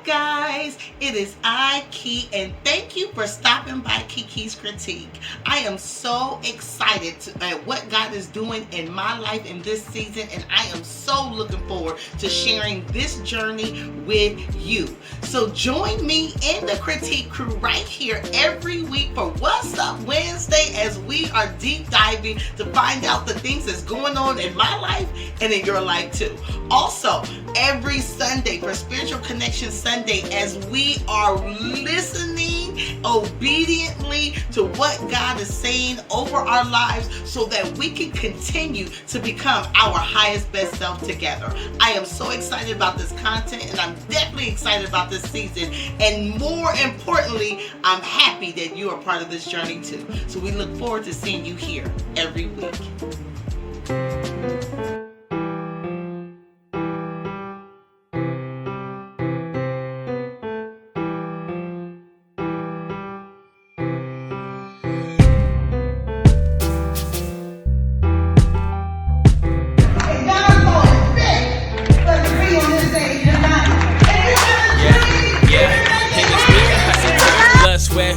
guys, it is I, Key, and thank you for stopping by Kiki's Critique. I am so excited at what God is doing in my life in this season, and I am so looking forward to sharing this journey with you. So join me in the Critique crew right here every week for What's Up Wednesday as we are deep diving to find out the things that's going on in my life and in your life too. Also, every Sunday for Spiritual Connection Sunday as we are listening obediently to what God is saying over our lives so that we can continue to become our highest best self together. I am so excited about this content, and I'm definitely excited about this season, and more importantly, I'm happy that you are part of this journey too. So we look forward to seeing you here every week.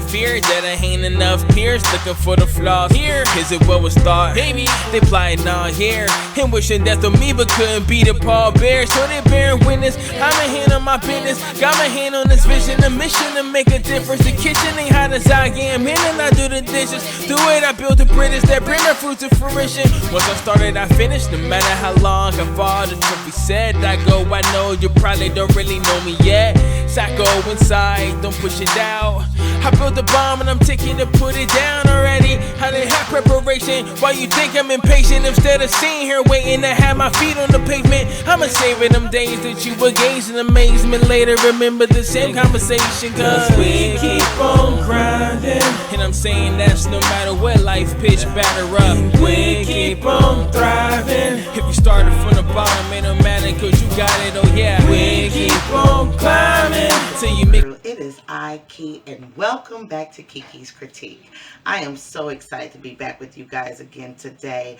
Fear that I ain't enough peers looking for the flaws here. Is it what was thought? Maybe they plotting all here and wishing death on me, but couldn't beat a Paul Bear. So they bearing witness. I'm a hand on my business, got my hand on this vision, a mission to make a difference. The kitchen ain't hot as I am, and I do the dishes. Through it, I built the bridges that bring the fruit to fruition. Once I started, I finished. No matter how long I fall, the truth be said, I go. I know you probably don't really know me yet. So I go inside, don't push it out. I built the bomb and I'm taking to put it down already. I didn't have preparation. Why you think I'm impatient? Instead of sitting here waiting to have my feet on the pavement, I'ma savor them days that you were gazing amazement. Later remember the same conversation, cause we keep on grinding. And I'm saying that's no matter what life pitch batter up. We keep on thriving. If you started from the bottom, it don't matter cause you got it, oh yeah. We keep on climbing till you make. It is I, Key, and welcome back to Kiki's Critique. I am so excited to be back with you guys again today.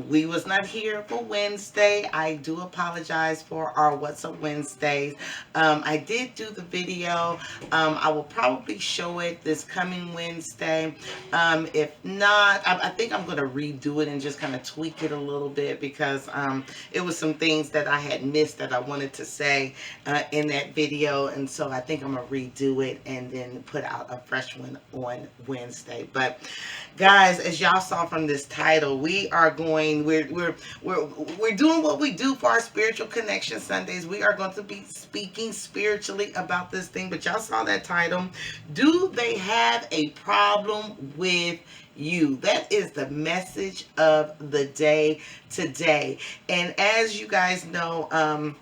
We was not here for Wednesday. I do apologize for our What's Up Wednesdays. I did do the video. I will probably show it this coming Wednesday. If not, I think I'm going to redo it and just kind of tweak it a little bit because it was some things that I had missed that I wanted to say in that video, and so I think I'm going to redo it and then put out a fresh one on Wednesday. But guys, as y'all saw from this title, we're doing what we do for our Spiritual Connection Sundays. We are going to be speaking spiritually about this thing, but y'all saw that title. Do they have a problem with you? That is the message of the day today. And as you guys know,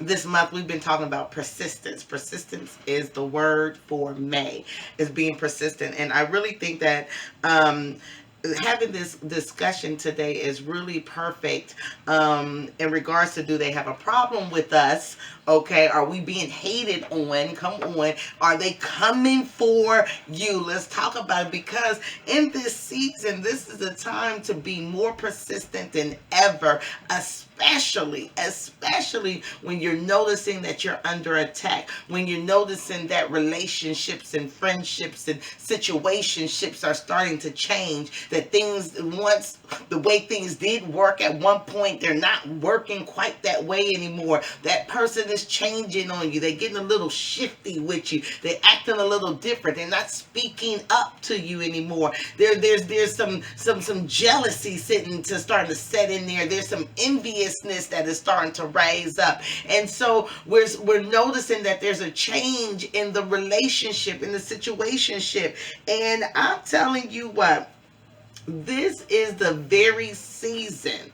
this month we've been talking about persistence. Persistence is the word for May, is being persistent. And I really think that having this discussion today is really perfect in regards to, do they have a problem with us? Okay, are we being hated on? Come on, are they coming for you? Let's talk about it, because in this season, this is a time to be more persistent than ever, especially when you're noticing that you're under attack, when you're noticing that relationships and friendships and situationships are starting to change, that things, once the way things did work at one point, they're not working quite that way anymore. That person is changing on you. They're getting a little shifty with you. They're acting a little different. They're not speaking up to you anymore. There's some jealousy starting to set in there. There's some enviousness that is starting to rise up. And so we're noticing that there's a change in the relationship, in the situationship. And I'm telling you what, this is the very season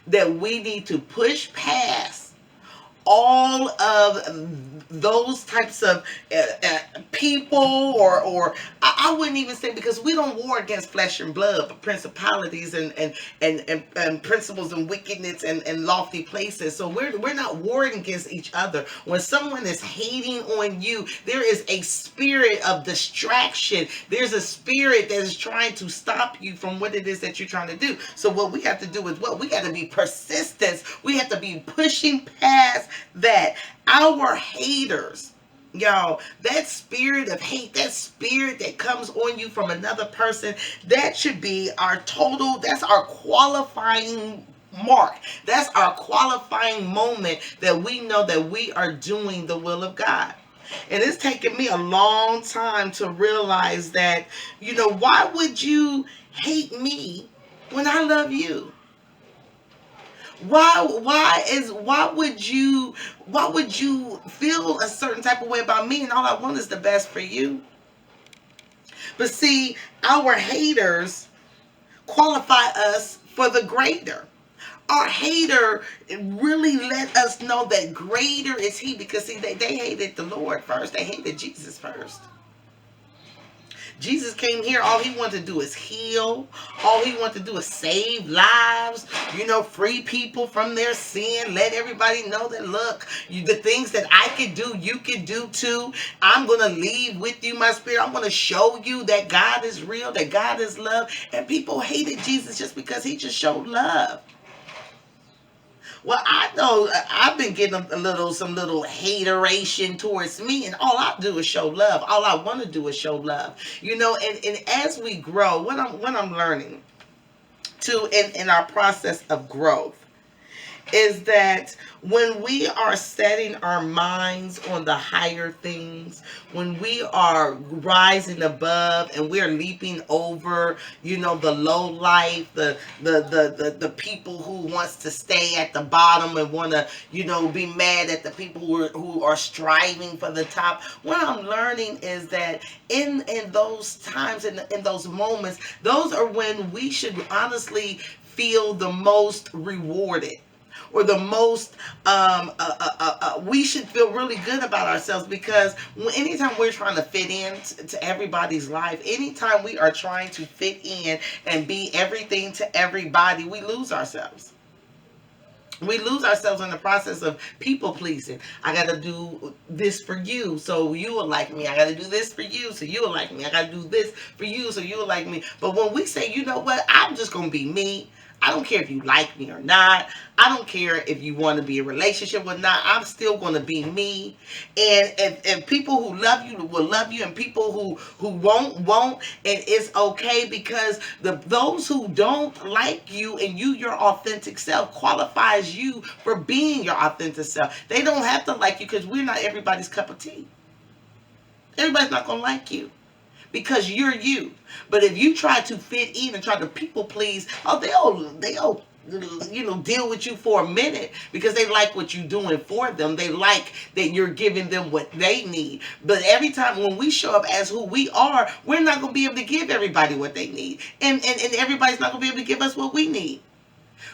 that we need to push past all of those types of people, or I wouldn't even say, because we don't war against flesh and blood, but principalities and principles and wickedness and lofty places. So we're not warring against each other. When someone is hating on you, there is a spirit of distraction. There's a spirit that is trying to stop you from what it is that you're trying to do. So what we have to do is we got to be persistent. We have to be pushing past that. Our haters Y'all, that spirit of hate, that spirit that comes on you from another person, that should be our total, that's our qualifying mark. That's our qualifying moment that we know that we are doing the will of God. And it's taken me a long time to realize that, why would you hate me when I love you? Why would you feel a certain type of way about me and all I want is the best for you? But see, our haters qualify us for the greater. Our hater really let us know that greater is he, because see, they hated the Lord first. They hated Jesus first. Jesus came here, all he wanted to do is heal. All he wanted to do is save lives, free people from their sin. Let everybody know that, look, the things that I could do, you could do too. I'm going to leave with you my spirit. I'm going to show you that God is real, that God is love. And people hated Jesus just because he just showed love. Well, I know I've been getting some little hateration towards me, and all I do is show love. All I want to do is show love, And as we grow, what I'm learning to in our process of growth is that when we are setting our minds on the higher things, when we are rising above and we're leaping over, the low life, the people who wants to stay at the bottom and want to, be mad at the people who are striving for the top. What I'm learning is that in those times, in those moments, those are when we should honestly feel the most rewarded, or the most we should feel really good about ourselves, because anytime we're trying to fit in to everybody's life, anytime we are trying to fit in and be everything to everybody, we lose ourselves. We lose ourselves in the process of people pleasing. I got to do this for you so you will like me. I got to do this for you so you will like me. I got to do this for you so you will like me. But when we say, you know what, I'm just going to be me. I don't care if you like me or not. I don't care if you want to be in a relationship or not. I'm still going to be me. And people who love you will love you, and people who won't. And it's okay, because those who don't like you and your authentic self qualifies you for being your authentic self. They don't have to like you, because we're not everybody's cup of tea. Everybody's not going to like you, because you're you. But if you try to fit in and try to people please, they'll deal with you for a minute, because they like what you're doing for them. They like that you're giving them what they need. But every time when we show up as who we are, we're not going to be able to give everybody what they need, and everybody's not going to be able to give us what we need.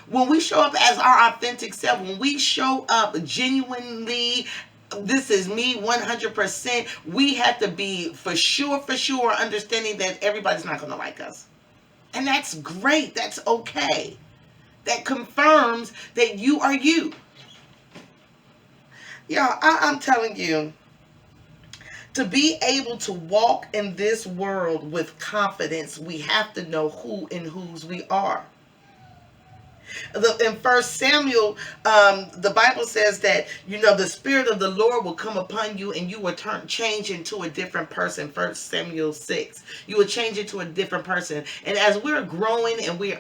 When we show up as our authentic self, when we show up genuinely, this is me 100%, we have to be for sure understanding that everybody's not going to like us. And that's great. That's okay. That confirms that you are you. Y'all, I'm telling you, to be able to walk in this world with confidence, we have to know who and whose we are. In First Samuel, the Bible says that the Spirit of the Lord will come upon you, and you will change into a different person. First Samuel 6, you will change into a different person. And as we're growing and we're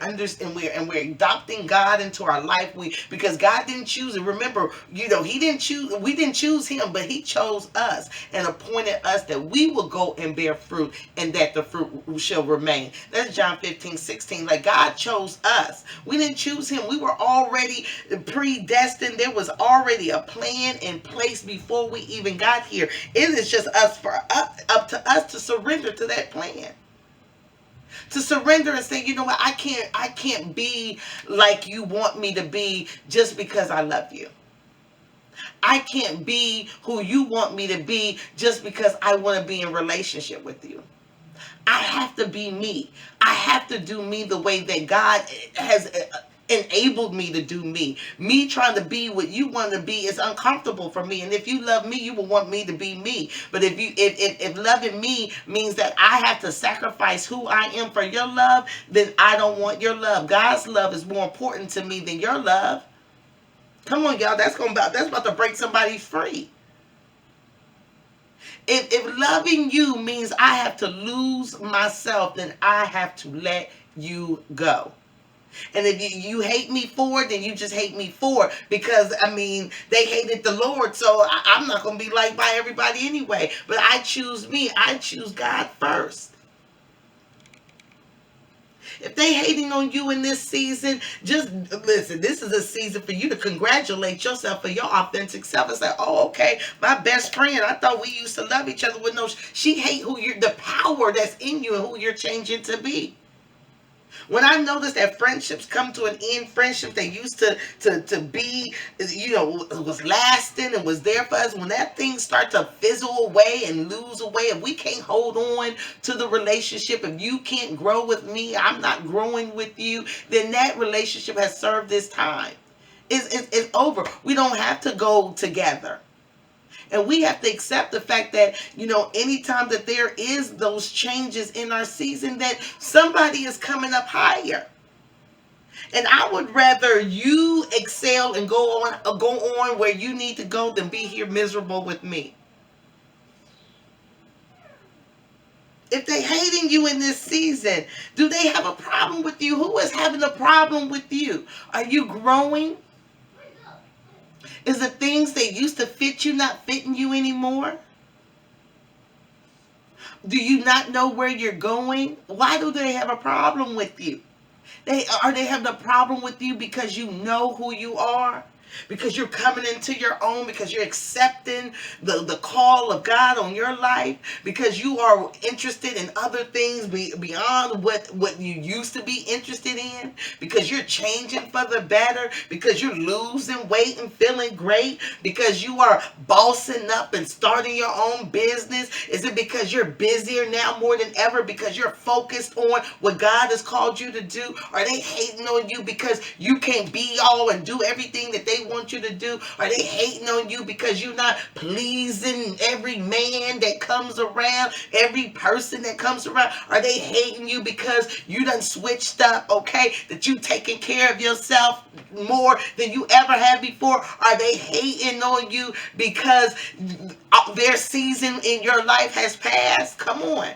adopting God into our life, because God didn't choose it. Remember, He didn't choose. We didn't choose Him, but He chose us and appointed us that we will go and bear fruit, and that the fruit shall remain. That's John 15:16. Like, God chose us. We didn't choose Him. We were already predestined. There was already a plan in place before we even got here. It is just up to us to surrender to that plan. To surrender and say, you know what, I can't be like you want me to be just because I love you. I can't be who you want me to be just because I want to be in relationship with you. I have to be me. I have to do me the way that God has enabled me to do me. Me trying to be what you want to be is uncomfortable for me. And if you love me, you will want me to be me. But if loving me means that I have to sacrifice who I am for your love, then I don't want your love. God's love is more important to me than your love. Come on, y'all. That's about to break somebody free. If loving you means I have to lose myself, then I have to let you go. And if you hate me for it, then you just hate me for it. Because, I mean, they hated the Lord, so I'm not going to be liked by everybody anyway. But I choose me. I choose God first. If they hating on you in this season, just listen, this is a season for you to congratulate yourself for your authentic self and say, oh, okay, my best friend, I thought we used to love each other with no, she hate who you're, the power that's in you and who you're changing to be. When I noticed that friendships come to an end, friendships that used to be, was lasting and was there for us, when that thing start to fizzle away and lose away, if we can't hold on to the relationship, if you can't grow with me, I'm not growing with you, then that relationship has served its time. It's over. We don't have to go together. And we have to accept the fact that, anytime that there is those changes in our season, that somebody is coming up higher. And I would rather you excel and go on where you need to go than be here miserable with me. If they hating you in this season, do they have a problem with you? Who is having a problem with you? Are you growing? Is the things that used to fit you not fitting you anymore? Do you not know where you're going? Why do they have a problem with you? Are they having a problem with you because you know who you are? Because you're coming into your own, because you're accepting the call of God on your life, because you are interested in other things beyond what you used to be interested in, because you're changing for the better, because you're losing weight and feeling great, because you are bossing up and starting your own business. Is it because you're busier now more than ever, because you're focused on what God has called you to do? Are they hating on you because you can't be all and do everything that they want you to do? Are they hating on you because you're not pleasing every man that comes around, every person that comes around? Are they hating you because you done switched up, okay? That you taking care of yourself more than you ever have before? Are they hating on you because their season in your life has passed? Come on.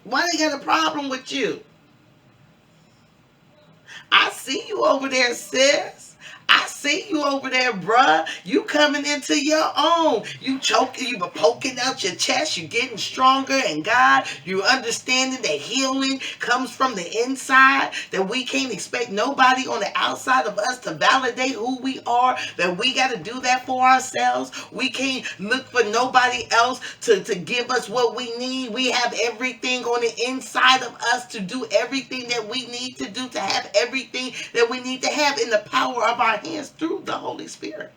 Why they got a problem with you? I see you over there, sis. I see you over there, bruh. You coming into your own. You choking, you poking out your chest. You're getting stronger in God. You understanding that healing comes from the inside. That we can't expect nobody on the outside of us to validate who we are. That we got to do that for ourselves. We can't look for nobody else to give us what we need. We have everything on the inside of us to do everything that we need to do, to have everything that we need to have in the power of our hands through the Holy Spirit.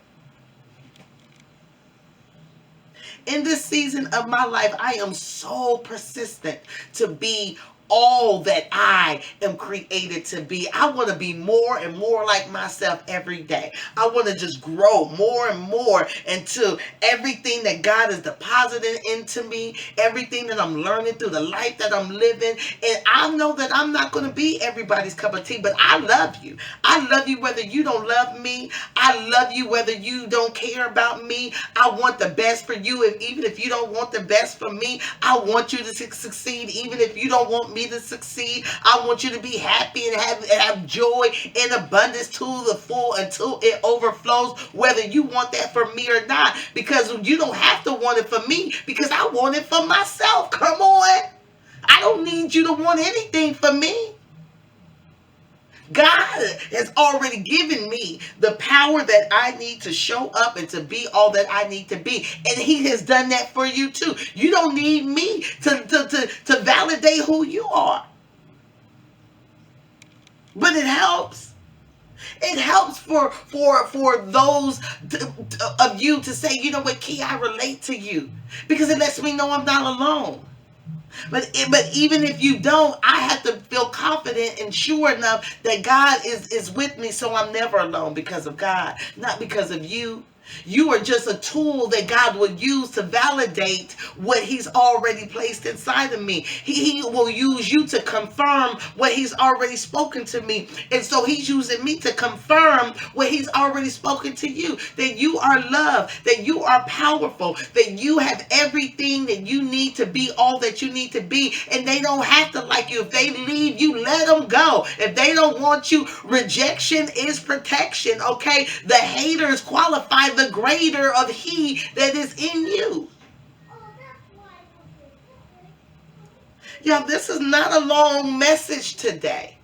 In this season of my life, I am so persistent to be all that I am created to be. I want to be more and more like myself every day. I want to just grow more and more into everything that God is depositing into me, everything that I'm learning through the life that I'm living. And I know that I'm not going to be everybody's cup of tea, but I love you. I love you whether you don't love me. I love you whether you don't care about me. I want the best for you, and even if you don't want the best for me, I want you to succeed. Even if you don't want me to succeed, I want you to be happy and have joy in abundance to the full until it overflows, whether you want that for me or not, because you don't have to want it for me, because I want it for myself. Come on. I don't need you to want anything for me. God has already given me the power that I need to show up and to be all that I need to be. And He has done that for you too. You don't need me to validate who you are. But it helps. It helps for those of you to say, you know what, Key, I relate to you. Because it lets me know I'm not alone. But even if you don't, I have to feel confident and sure enough that God is with me, so I'm never alone because of God, not because of you. You are just a tool that God will use to validate what He's already placed inside of me. He will use you to confirm what He's already spoken to me. And so He's using me to confirm what He's already spoken to you. That you are loved, that you are powerful, that you have everything that you need to be all that you need to be. And they don't have to like you. If they leave you, let them go. If they don't want you, rejection is protection, okay? The haters qualify the greater of He that is in you. Y'all, this is not a long message today.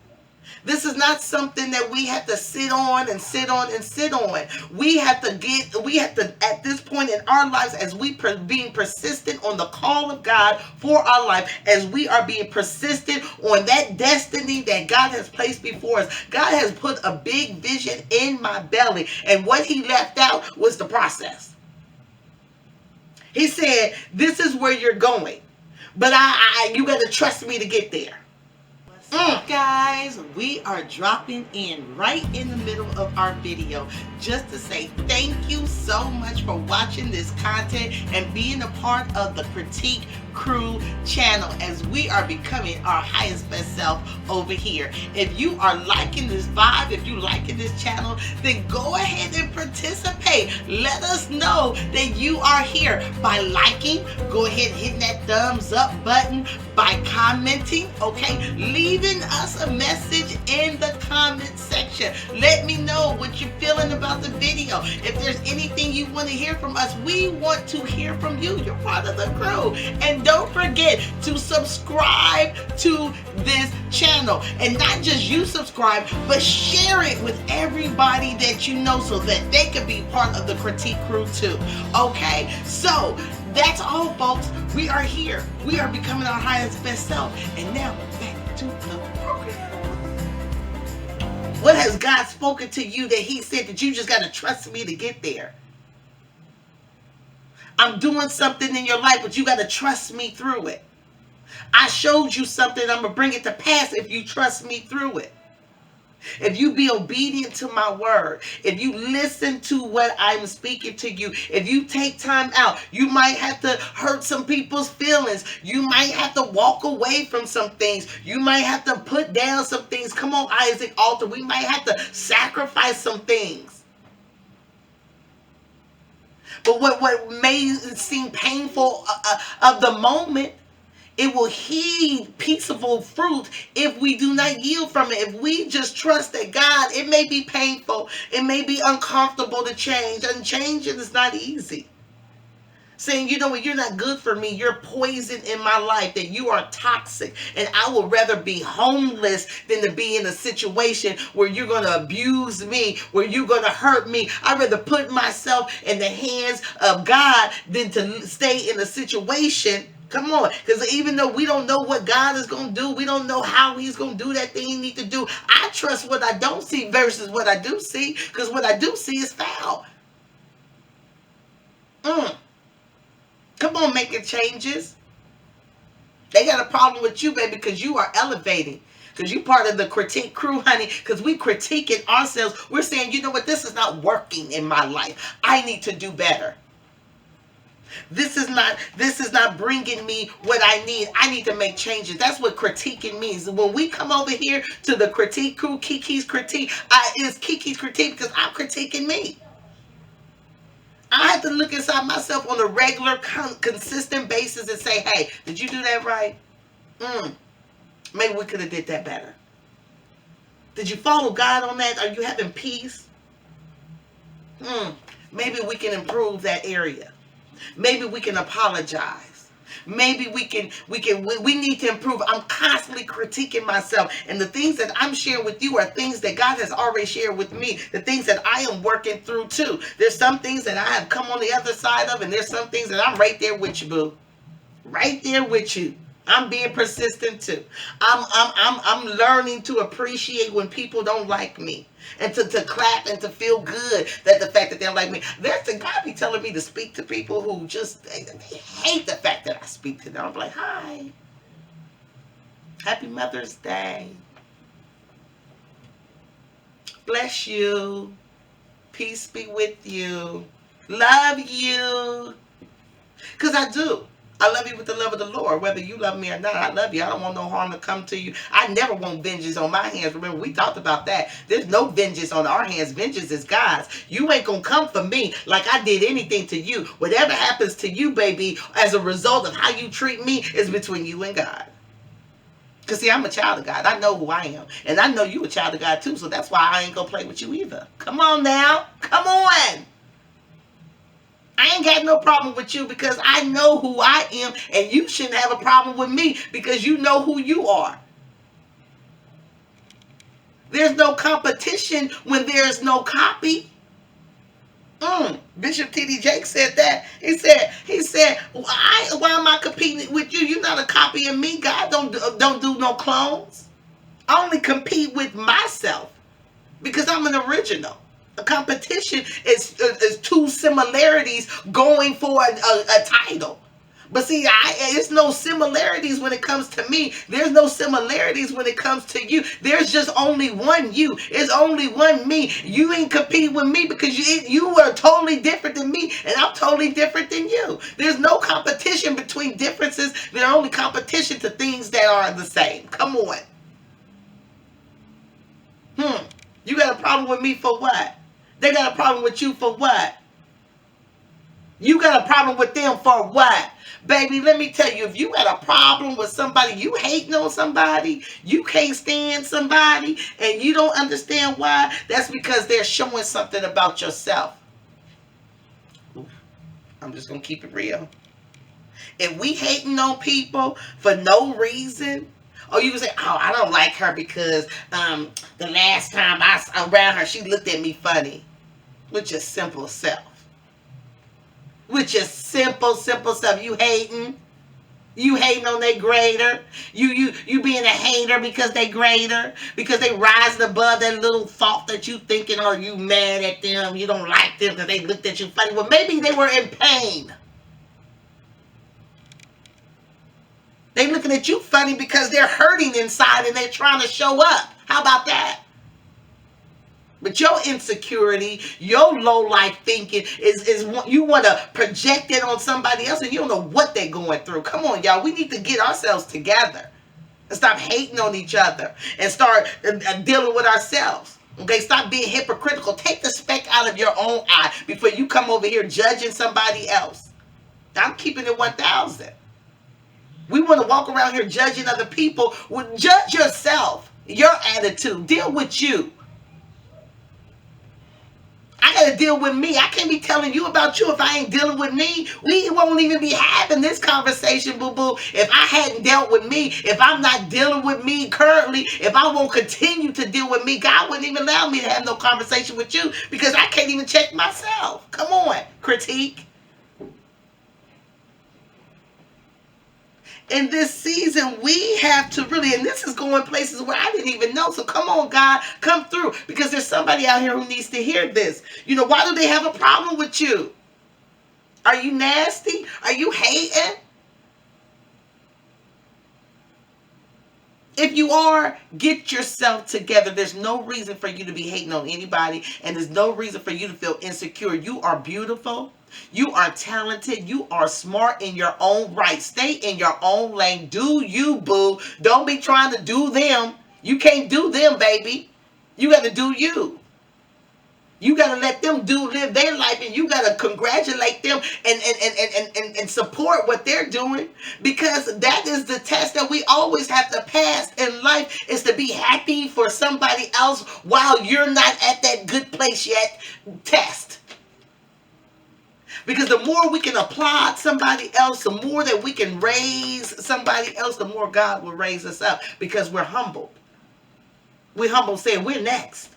This is not something that we have to sit on and sit on and sit on. We have to, at this point in our lives, as we being persistent on the call of God for our life, as we are being persistent on that destiny that God has placed before us. God has put a big vision in my belly, and what He left out was the process. He said, this is where you're going, but you got to trust me to get there. Guys, we are dropping in right in the middle of our video just to say thank you so much for watching this content and being a part of the Critique Crew channel as we are becoming our highest best self over here. If you are liking this vibe, if you liking this channel, then go ahead and participate. Let us know that you are here by liking. Go ahead and hit that thumbs up button, by commenting, okay? Leaving us a message in the comment section. Let me know what you're feeling about the video. If there's anything you want to hear from us, we want to hear from you. You're part of the crew. And don't forget to subscribe to this channel. And not just you subscribe, but share it with everybody that you know so that they can be part of the Critique Crew too. Okay? So, that's all, folks. We are here. We are becoming our highest best self. And now, back to the program. What has God spoken to you that He said that you just got to trust me to get there? I'm doing something in your life, but you got to trust me through it. I showed you something. I'm going to bring it to pass if you trust me through it. If you be obedient to my word, if you listen to what I'm speaking to you, if you take time out, you might have to hurt some people's feelings. You might have to walk away from some things. You might have to put down some things. Come on, Isaac Alter. We might have to sacrifice some things. But what may seem painful of the moment, it will heed peaceful fruit if we do not yield from it. If we just trust that God, it may be painful. It may be uncomfortable to change. And changing is not easy. Saying, you know what, you're not good for me. You're poison in my life. That you are toxic. And I would rather be homeless than to be in a situation where you're going to abuse me, where you're going to hurt me. I'd rather put myself in the hands of God than to stay in a situation. Come on, because even though we don't know what God is going to do, we don't know how He's going to do that thing He needs to do. I trust what I don't see versus what I do see, because what I do see is foul. Come on, making changes. They got a problem with you, baby, because you are elevating. Because you part of the Critique Crew, honey. Because we critiquing ourselves. We're saying, you know what, this is not working in my life. I need to do better. This is not bringing me what I need. I need to make changes. That's what critiquing means. When we come over here to the Critique Crew, KiKi's Critique, it's KiKi's Critique because I'm critiquing me. I have to look inside myself on a regular, consistent basis and say, hey, did you do that right? Maybe we could have did that better. Did you follow God on that? Are you having peace? Maybe we can improve that area. Maybe we can apologize. Maybe we need to improve. I'm constantly critiquing myself. And the things that I'm sharing with you are things that God has already shared with me. The things that I am working through too. There's some things that I have come on the other side of, and there's some things that I'm right there with you, boo. Right there with you. I'm being persistent too. I'm learning to appreciate when people don't like me. And to clap and to feel good that the fact that they don't like me. There's the God be telling me to speak to people who just they hate the fact that I speak to them. I'm like, hi. Happy Mother's Day. Bless you. Peace be with you. Love you. Because I do. I love you with the love of the Lord. Whether you love me or not, I love you. I don't want no harm to come to you. I never want vengeance on my hands. Remember, we talked about that. There's no vengeance on our hands. Vengeance is God's. You ain't going to come for me like I did anything to you. Whatever happens to you, baby, as a result of how you treat me is between you and God. Because, see, I'm a child of God. I know who I am. And I know you a child of God, too. So that's why I ain't going to play with you either. Come on now. Come on. I ain't got no problem with you because I know who I am, and you shouldn't have a problem with me because you know who you are. There's no competition when there's no copy. Bishop T.D. Jakes said that. He said, why am I competing with you? You're not a copy of me. God don't do no clones. I only compete with myself because I'm an original. A competition is two similarities going for a title. But see, there's no similarities when it comes to me. There's no similarities when it comes to you. There's just only one you. It's only one me. You ain't compete with me because you are totally different than me, and I'm totally different than you. There's no competition between differences. There's only competition to things that are the same. Come on. You got a problem with me for what? They got a problem with you for what? You got a problem with them for what? Baby, let me tell you, if you got a problem with somebody, you hating on somebody, you can't stand somebody, and you don't understand why, that's because they're showing something about yourself. I'm just going to keep it real. If we hating on people for no reason, or you can say, oh, I don't like her because the last time I was around her, she looked at me funny. With your simple self. With your simple stuff. You hating. You hating on they greater. You being a hater because they greater. Because they rising above that little thought that you thinking, or you mad at them. You don't like them because they looked at you funny. Well, maybe they were in pain. They looking at you funny because they're hurting inside and they're trying to show up. How about that? But your insecurity, your low life thinking is you want to project it on somebody else, and you don't know what they're going through. Come on, y'all. We need to get ourselves together and stop hating on each other and start dealing with ourselves. Okay, stop being hypocritical. Take the speck out of your own eye before you come over here judging somebody else. I'm keeping it 1,000. We want to walk around here judging other people. Well, judge yourself, your attitude. Deal with you. I got to deal with me. I can't be telling you about you if I ain't dealing with me. We won't even be having this conversation, boo-boo, if I hadn't dealt with me. If I'm not dealing with me currently, if I won't continue to deal with me, God wouldn't even allow me to have no conversation with you because I can't even check myself. Come on, critique. In this season, we have to really, and this is going places where I didn't even know. So come on, God, come through. Because there's somebody out here who needs to hear this. You know, why do they have a problem with you? Are you nasty? Are you hating? If you are, get yourself together. There's no reason for you to be hating on anybody, and there's no reason for you to feel insecure. You are beautiful. You are talented. You are smart in your own right. Stay in your own lane. Do you, boo. Don't be trying to do them. You can't do them, baby. You got to do you. You got to let them live their life, and you got to congratulate them and support what they're doing, because that is the test that we always have to pass in life, is to be happy for somebody else while you're not at that good place yet test. Because the more we can applaud somebody else, the more that we can raise somebody else, the more God will raise us up, because we're humbled. We're humble saying we're next.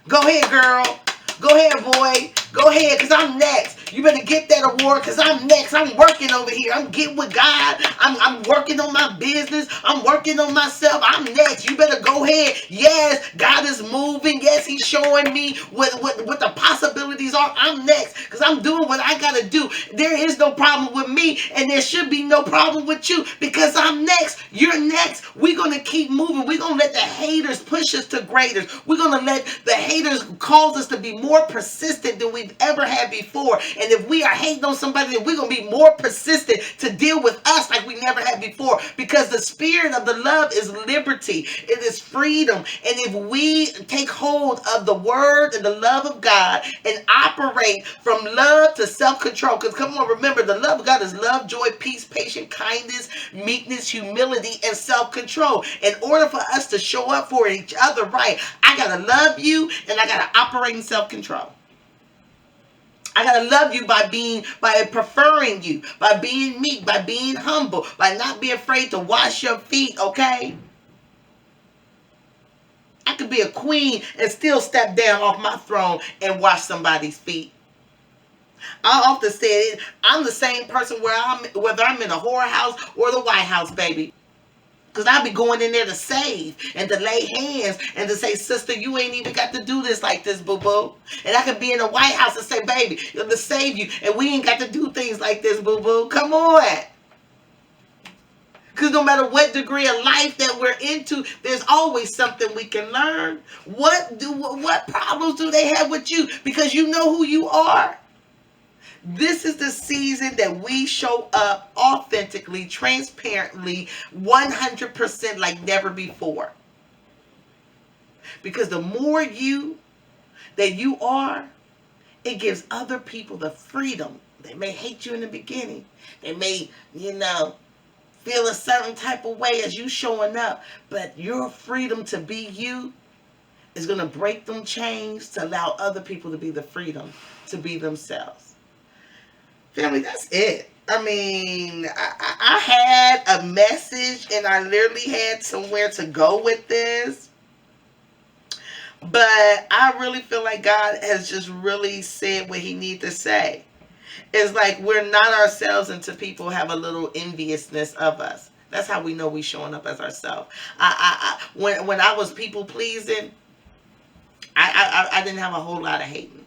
Go ahead, girl. Go ahead, boy. Go ahead, because I'm next. You better get that award, because I'm next. I'm working over here. I'm getting with God. I'm working on my business. I'm working on myself. I'm next. You better go ahead. Yes, God is moving. Yes, he's showing me what the possibilities are. I'm next, because I'm doing what I got to do. There is no problem with me, and there should be no problem with you, because I'm next. You're next. We're going to keep moving. We're going to let the haters push us to greater. We're going to let the haters cause us to be more persistent than we we've ever had before. And if we are hating on somebody, then we're going to be more persistent to deal with us like we never had before, because the spirit of the love is liberty. It is freedom. And if we take hold of the word and the love of God and operate from love to self-control, because come on, remember, the love of God is love, joy, peace, patience, kindness, meekness, humility, and self-control. In order for us to show up for each other right, I got to love you and I got to operate in self-control. I gotta love you by preferring you, by being meek, by being humble, by not being afraid to wash your feet, okay? I could be a queen and still step down off my throne and wash somebody's feet. I often say I'm the same person whether I'm in a whorehouse or the White House, baby. Because I'll be going in there to save and to lay hands and to say, sister, you ain't even got to do this like this, boo-boo. And I could be in the White House and say, baby, to save you, and we ain't got to do things like this, boo-boo. Come on. Because no matter what degree of life that we're into, there's always something we can learn. What problems do they have with you? Because you know who you are. This is the season that we show up authentically, transparently, 100% like never before. Because the more that you are, it gives other people the freedom. They may hate you in the beginning. They may, feel a certain type of way as you showing up. But your freedom to be you is going to break them chains to allow other people to be the freedom to be themselves. Family, that's it. I mean, I had a message and I literally had somewhere to go with this. But I really feel like God has just really said what he needs to say. It's like we're not ourselves until people have a little enviousness of us. That's how we know we showing up as ourselves. When I was people pleasing, I didn't have a whole lot of hating.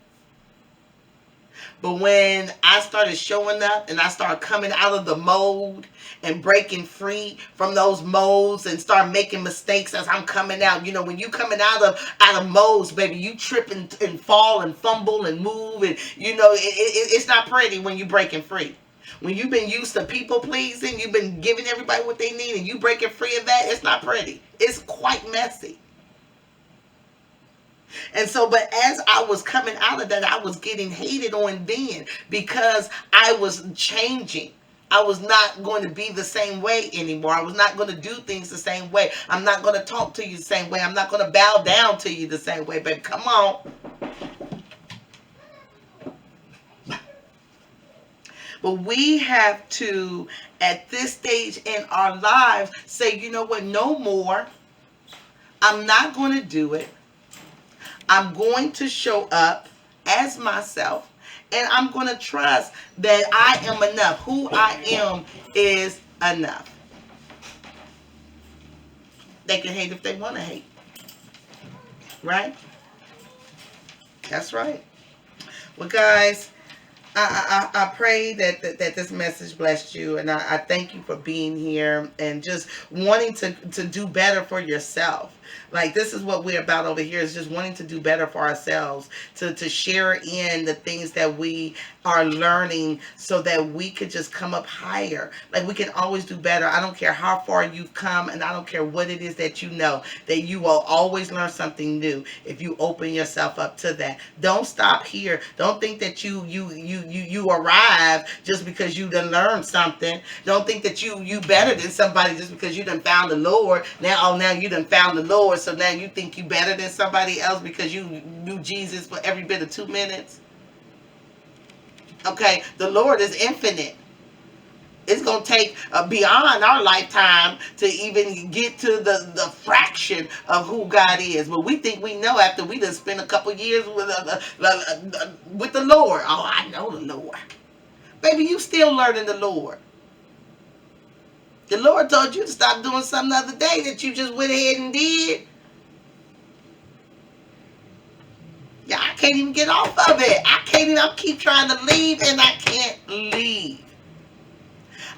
But when I started showing up and I started coming out of the mold and breaking free from those molds and start making mistakes as I'm coming out. When you coming out of molds, baby, you trip and fall and fumble and move. And, it's not pretty when you breaking free. When you've been used to people pleasing, you've been giving everybody what they need and you breaking free of that, it's not pretty. It's quite messy. And so, but as I was coming out of that, I was getting hated on then because I was changing. I was not going to be the same way anymore. I was not going to do things the same way. I'm not going to talk to you the same way. I'm not going to bow down to you the same way, baby. Come on. But we have to, at this stage in our lives, say, you know what, no more. I'm not going to do it. I'm going to show up as myself, and I'm going to trust that I am enough. Who I am is enough. They can hate if they want to hate. Right? That's right. Well, guys, I pray that this message blessed you, and I thank you for being here and just wanting to do better for yourself. Like, this is what we're about over here, is just wanting to do better for ourselves, to share in the things that we are learning so that we could just come up higher. Like, we can always do better. I don't care how far you've come, and I don't care what it is that you know, that you will always learn something new if you open yourself up to that. Don't stop here. Don't think that you arrive just because you done learned something. Don't think that you better than somebody just because you done found the Lord. Now you done found the Lord, so now you think you better than somebody else because you knew Jesus for every bit of 2 minutes. Okay, the Lord is infinite. It's going to take beyond our lifetime to even get to the fraction of who God is. But we think we know after we done spent a couple years with the Lord. Oh, I know the Lord. Baby, you still learning the Lord. The Lord told you to stop doing something the other day that you just went ahead and did. Yeah, I can't even get off of it. I keep trying to leave and I can't leave.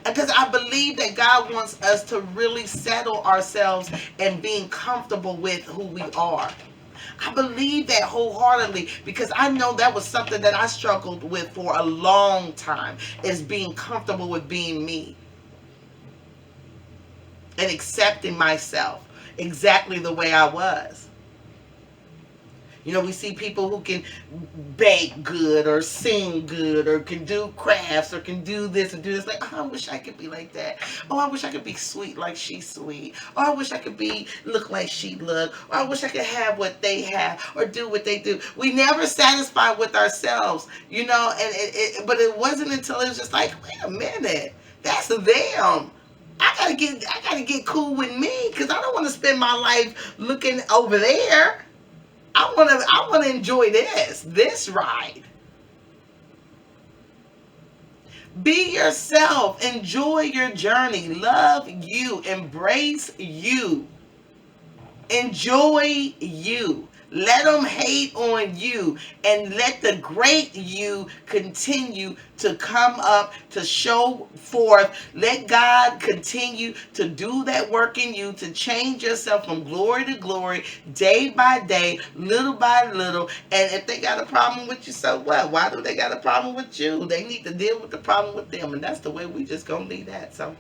Because I believe that God wants us to really settle ourselves and being comfortable with who we are. I believe that wholeheartedly because I know that was something that I struggled with for a long time, is being comfortable with being me and accepting myself exactly the way I was. You know, we see people who can bake good or sing good or can do crafts or can do this and do this. Like, oh, I wish I could be like that. Oh, I wish I could be sweet like she's sweet. Or I wish I could be look like she look. Or I wish I could have what they have or do what they do. We never satisfy with ourselves, you know. And but it wasn't until it was just like, wait a minute, that's them. I gotta get cool with me because I don't want to spend my life looking over there. I wanna enjoy this ride. Be yourself. Enjoy your journey. Love you. Embrace you. Enjoy you. Let them hate on you and let the great you continue to come up to show forth. Let God continue to do that work in you to change yourself from glory to glory, day by day, little by little. And if they got a problem with you, so what? Why do they got a problem with you? They need to deal with the problem with them. And that's the way we just gonna leave that. So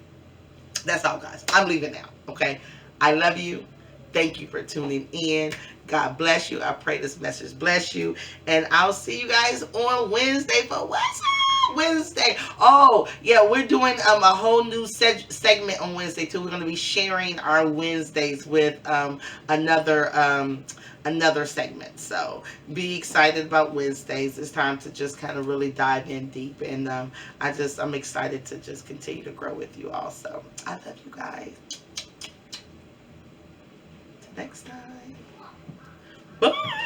that's all, guys. I'm leaving now. Okay. I love you. Thank you for tuning in. God bless you. I pray this message bless you. And I'll see you guys on Wednesday for What's Up Wednesday. Oh, yeah, we're doing a whole new segment on Wednesday, too. We're going to be sharing our Wednesdays with another segment. So be excited about Wednesdays. It's time to just kind of really dive in deep. And I'm excited to just continue to grow with you all. So I love you guys. Till next time. Bye.